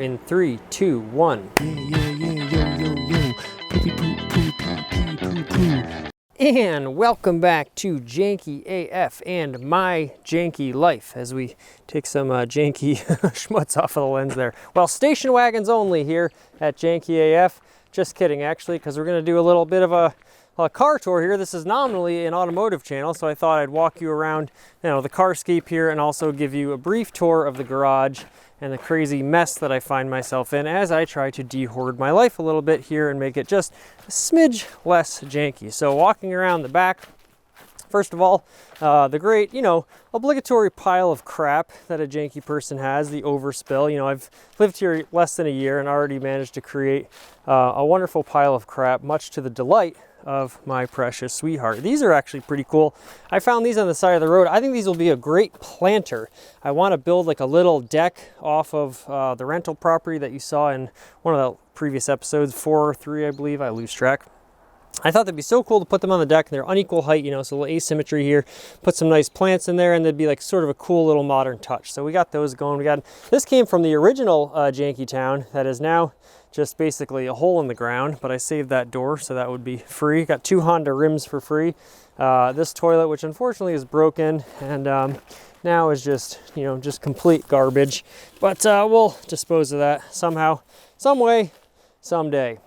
In 3, 2, 1. And welcome back to Janky AF and my janky life as we take some janky schmutz off of the lens there. Well, station wagons only here at Janky AF. Just kidding, actually, because we're going to do a little bit of a car tour here. This is nominally an automotive channel, so I thought I'd walk you around, the carscape here and also give you a brief tour of the garage and the crazy mess that I find myself in as I try to de-hoard my life a little bit here and make it just a smidge less janky. So walking around the back, first of all, the great, obligatory pile of crap that a janky person has, the overspill. I've lived here less than a year and already managed to create a wonderful pile of crap, much to the delight of my precious sweetheart. These are actually pretty cool. I found these on the side of the road. I think these will be a great planter. I want to build like a little deck off of the rental property that you saw in one of the previous episodes, 4 or 3, I believe. I lose track. I thought that'd be so cool to put them on the deck, and they're unequal height, so a little asymmetry here. Put some nice plants in there, and they'd be like sort of a cool little modern touch. So we got those going. This came from the original Janky Town that is now just basically a hole in the ground, but I saved that door, so that would be free. Got 2 Honda rims for free. This toilet, which unfortunately is broken, and now is just, just complete garbage. But we'll dispose of that somehow, some way, someday.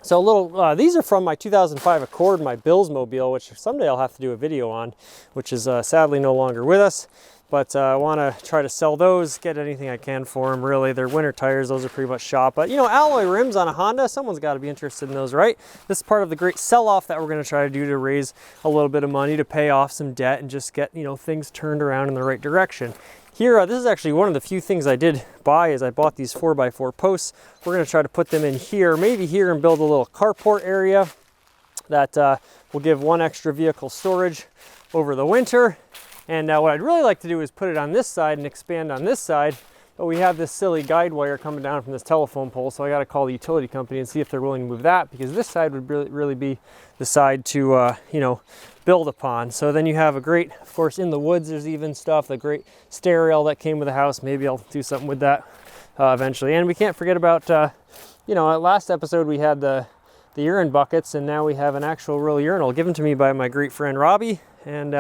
So these are from my 2005 Accord, my Billsmobile, which someday I'll have to do a video on, which is sadly no longer with us. But I want to try to sell those, get anything I can for them, really. They're winter tires, those are pretty much shot. But, alloy rims on a Honda, someone's got to be interested in those, right? This is part of the great sell-off that we're going to try to do to raise a little bit of money to pay off some debt and just get, things turned around in the right direction. Here, this is actually one of the few things I did buy is I bought these 4x4 posts. We're going to try to put them in here, maybe here, and build a little carport area that will give one extra vehicle storage over the winter. And what I'd really like to do is put it on this side and expand on this side, but we have this silly guide wire coming down from this telephone pole, so I got to call the utility company and see if they're willing to move that, because this side would really be the side to, build upon. So then you have a great, of course, in the woods, there's even stuff, the great stair rail that came with the house. Maybe I'll do something with that eventually. And we can't forget about, last episode we had the urine buckets, and now we have an actual real urinal given to me by my great friend Robbie. And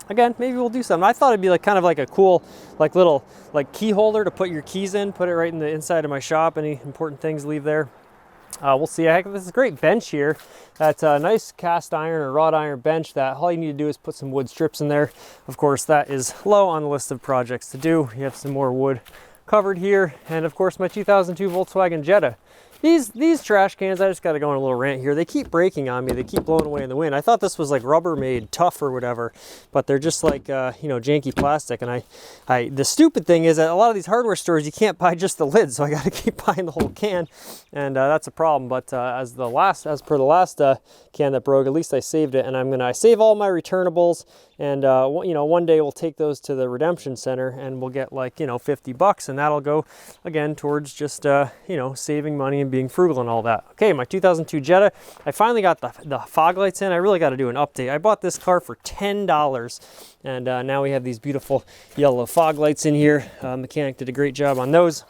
again, maybe we'll do something. I thought it'd be kind of like a cool, little key holder to put your keys in, put it right in the inside of my shop. Any important things, leave there. We'll see. This is a great bench here. That's a nice cast iron or wrought iron bench that all you need to do is put some wood strips in there. Of course, that is low on the list of projects to do. You have some more wood covered here. And of course, my 2002 Volkswagen Jetta. These trash cans, I just got to go on a little rant here. They keep breaking on me. They keep blowing away in the wind. I thought this was like Rubbermaid tough or whatever, but they're just like, janky plastic. And the stupid thing is that a lot of these hardware stores, you can't buy just the lid. So I got to keep buying the whole can. And that's a problem. But as per the last can that broke, at least I saved it. And I save all my returnables. And, one day we'll take those to the redemption center and we'll get $50, and that'll go again towards just, saving money and being frugal and all that. Okay, my 2002 Jetta, I finally got the fog lights in. I really got to do an update. I bought this car for $10, and now we have these beautiful yellow fog lights in here. Mechanic did a great job on those.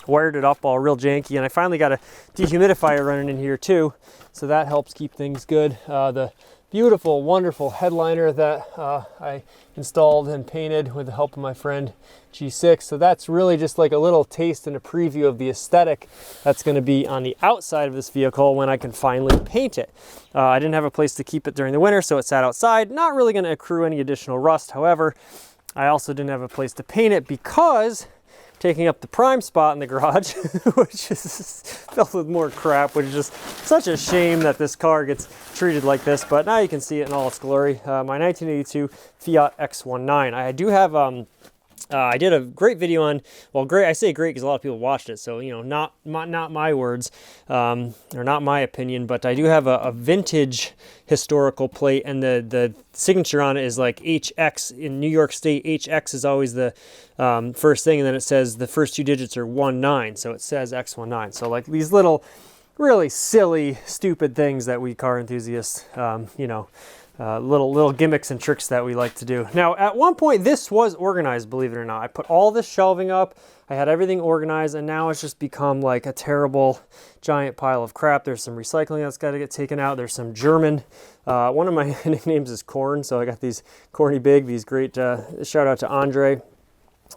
Wired it up all real janky, and I finally got a dehumidifier running in here too, so that helps keep things good. The beautiful, wonderful headliner that I installed and painted with the help of my friend G6. So that's really just like a little taste and a preview of the aesthetic that's going to be on the outside of this vehicle when I can finally paint it. I didn't have a place to keep it during the winter, so it sat outside. Not really going to accrue any additional rust. However, I also didn't have a place to paint it because taking up the prime spot in the garage, which is filled with more crap, which is just such a shame that this car gets treated like this. But now you can see it in all its glory. My 1982 Fiat X19. I do have I did a great video on, well, great, I say great because a lot of people watched it, so, not my words, or not my opinion, but I do have a vintage historical plate, and the signature on it is like HX. In New York State, HX is always the first thing, and then it says the first 2 digits are 19, so it says X19. So like these little really silly, stupid things that we car enthusiasts, little gimmicks and tricks that we like to do. Now, at one point, this was organized, believe it or not. I put all this shelving up, I had everything organized, and now it's just become like a terrible giant pile of crap. There's some recycling that's got to get taken out. There's some German. One of my nicknames is Corn, so I got these Corny Big, these great, shout out to Andre.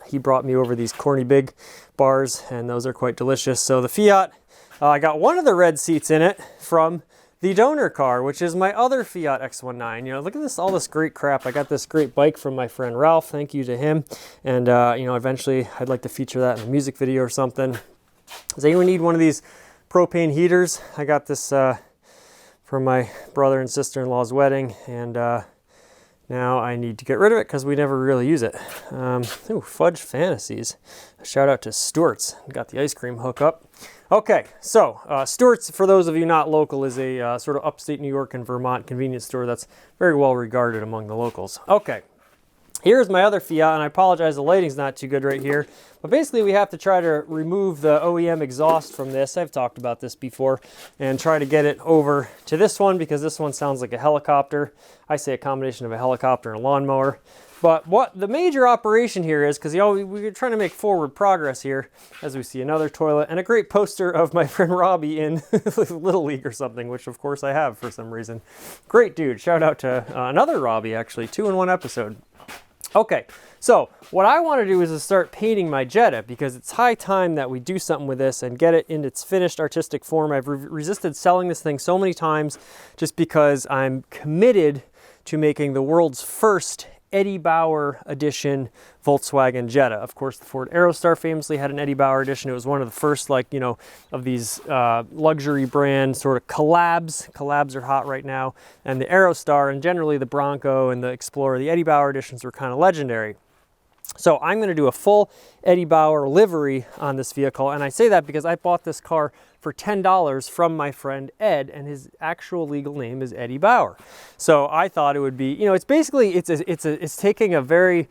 He brought me over these Corny Big bars, and those are quite delicious. So the Fiat, I got one of the red seats in it from the donor car, which is my other Fiat X19. You know, look at this, all this great crap. I got this great bike from my friend Ralph. Thank you to him. And, you know, eventually I'd like to feature that in a music video or something. Does anyone need one of these propane heaters? I got this from my brother and sister-in-law's wedding, and now I need to get rid of it because we never really use it. Ooh, Fudge Fantasies. A shout out to Stewart's. Got the ice cream hookup. Okay, so Stewart's, for those of you not local, is a sort of upstate New York and Vermont convenience store that's very well regarded among the locals. Okay, here's my other Fiat, and I apologize, the lighting's not too good right here. But basically, we have to try to remove the OEM exhaust from this. I've talked about this before, and try to get it over to this one because this one sounds like a helicopter. I say a combination of a helicopter and a lawnmower. But what the major operation here is, because we're trying to make forward progress here, as we see another toilet and a great poster of my friend Robbie in Little League or something, which of course I have for some reason. Great dude. Shout out to another Robbie, actually, 2 in 1 episode. Okay, so what I want to do is to start painting my Jetta, because it's high time that we do something with this and get it in its finished artistic form. I've resisted selling this thing so many times just because I'm committed to making the world's first Eddie Bauer edition Volkswagen Jetta. Of course, the Ford Aerostar famously had an Eddie Bauer edition. It was one of the first, like, you know, of these luxury brand sort of collabs. Collabs are hot right now. And the Aerostar, and generally the Bronco and the Explorer, the Eddie Bauer editions were kind of legendary. So I'm going to do a full Eddie Bauer livery on this vehicle. And I say that because I bought this car for $10 from my friend Ed, and his actual legal name is Eddie Bauer. So I thought it would be, you know, it's basically, it's taking a very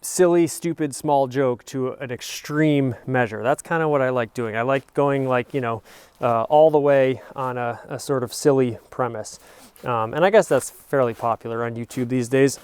silly, stupid, small joke to an extreme measure. That's kind of what I like doing. I like going, like, you know, all the way on a sort of silly premise. And I guess that's fairly popular on YouTube these days.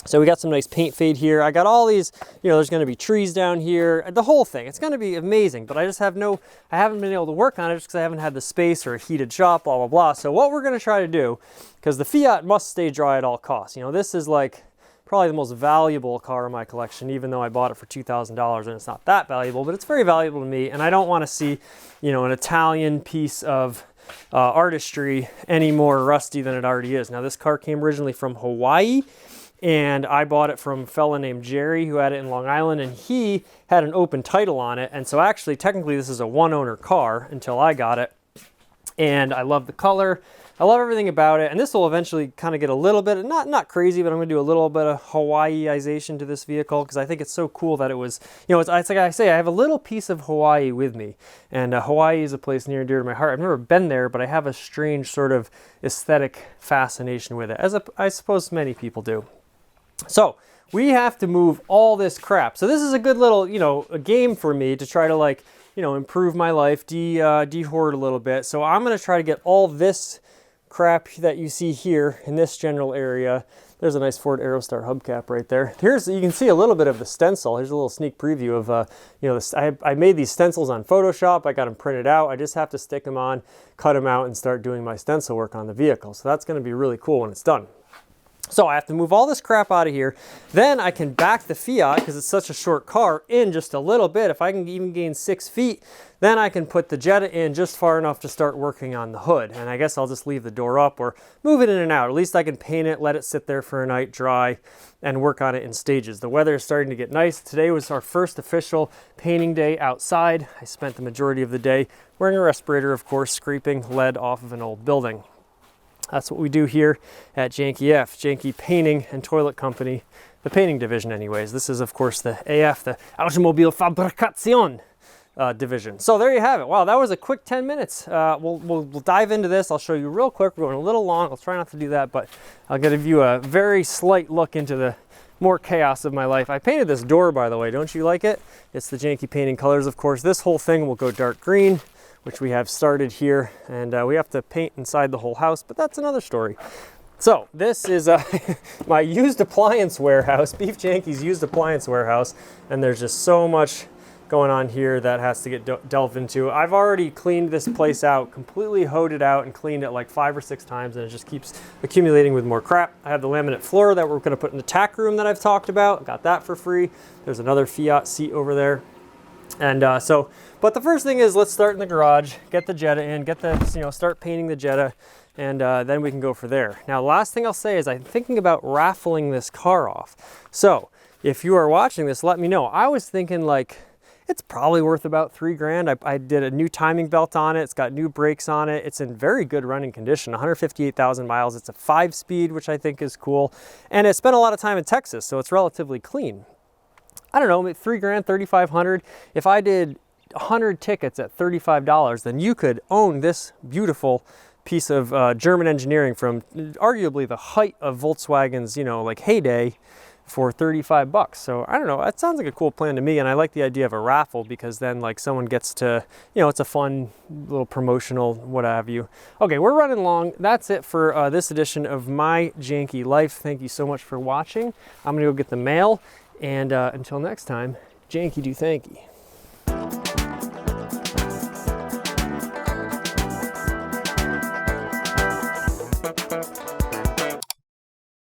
So we got some nice paint fade here. I got all these, you know, there's going to be trees down here, the whole thing. It's going to be amazing, but I just have I haven't been able to work on it just because I haven't had the space or a heated shop, blah, blah, blah. So what we're going to try to do, because the Fiat must stay dry at all costs. You know, this is like probably the most valuable car in my collection, even though I bought it for $2,000 and it's not that valuable, but it's very valuable to me. And I don't want to see, you know, an Italian piece of artistry any more rusty than it already is. Now, this car came originally from Hawaii, and I bought it from a fella named Jerry who had it in Long Island, and he had an open title on it. And so actually, technically, this is a one-owner car until I got it. And I love the color. I love everything about it. And this will eventually kind of get a little bit, not crazy, but I'm going to do a little bit of Hawaiiization to this vehicle because I think it's so cool that it was, you know, it's like I say, I have a little piece of Hawaii with me. And Hawaii is a place near and dear to my heart. I've never been there, but I have a strange sort of aesthetic fascination with it, as I suppose many people do. So we have to move all this crap. So this is a good little, you know, a game for me to try to, like, you know, improve my life, de-hoard a little bit. So I'm going to try to get all this crap that you see here in this general area. There's a nice Ford Aerostar hubcap right there. You can see a little bit of the stencil. Here's a little sneak preview of, you know, I made these stencils on Photoshop. I got them printed out. I just have to stick them on, cut them out, and start doing my stencil work on the vehicle. So that's going to be really cool when it's done. So I have to move all this crap out of here. Then I can back the Fiat, because it's such a short car, in just a little bit. If I can even gain 6 feet, then I can put the Jetta in just far enough to start working on the hood. And I guess I'll just leave the door up or move it in and out. At least I can paint it, let it sit there for a night, dry, and work on it in stages. The weather is starting to get nice. Today was our first official painting day outside. I spent the majority of the day wearing a respirator, of course, scraping lead off of an old building. That's what we do here at Janky F, Janky Painting and Toilet Company, the painting division anyways. This is, of course, the AF, the Automobile Fabrication division. So there you have it. Wow, that was a quick 10 minutes. We'll dive into this. I'll show you real quick. We're going a little long. I'll try not to do that, but I'll give you a very slight look into the more chaos of my life. I painted this door, by the way. Don't you like it? It's the Janky Painting colors, of course. This whole thing will go dark green. which we have started here, and we have to paint inside the whole house, but that's another story. So this is my used appliance warehouse, Beef Janky's used appliance warehouse, and there's just so much going on here that has to get delved into. I've already cleaned this place out, completely hoed it out and cleaned it like 5 or 6 times, and it just keeps accumulating with more crap. I have the laminate floor that we're gonna put in the tack room that I've talked about. Got that for free. There's another Fiat seat over there. And but the first thing is, let's start in the garage, get the Jetta in, get the, start painting the Jetta, and then we can go for there. Now, last thing I'll say is I'm thinking about raffling this car off. So if you are watching this, let me know. I was thinking like, it's probably worth about 3 grand. I did a new timing belt on it. It's got new brakes on it. It's in very good running condition, 158,000 miles. It's a 5-speed, which I think is cool. And it spent a lot of time in Texas, so it's relatively clean. I don't know, 3 grand, 3,500. If I did 100 tickets at $35, then you could own this beautiful piece of German engineering from arguably the height of Volkswagen's, like heyday, for 35 bucks. So I don't know, that sounds like a cool plan to me, and I like the idea of a raffle because then like someone gets to, it's a fun little promotional what have you. Okay, we're running long. That's it for this edition of My Janky Life. Thank you so much for watching. I'm gonna go get the mail, and until next time, Janky do thanky.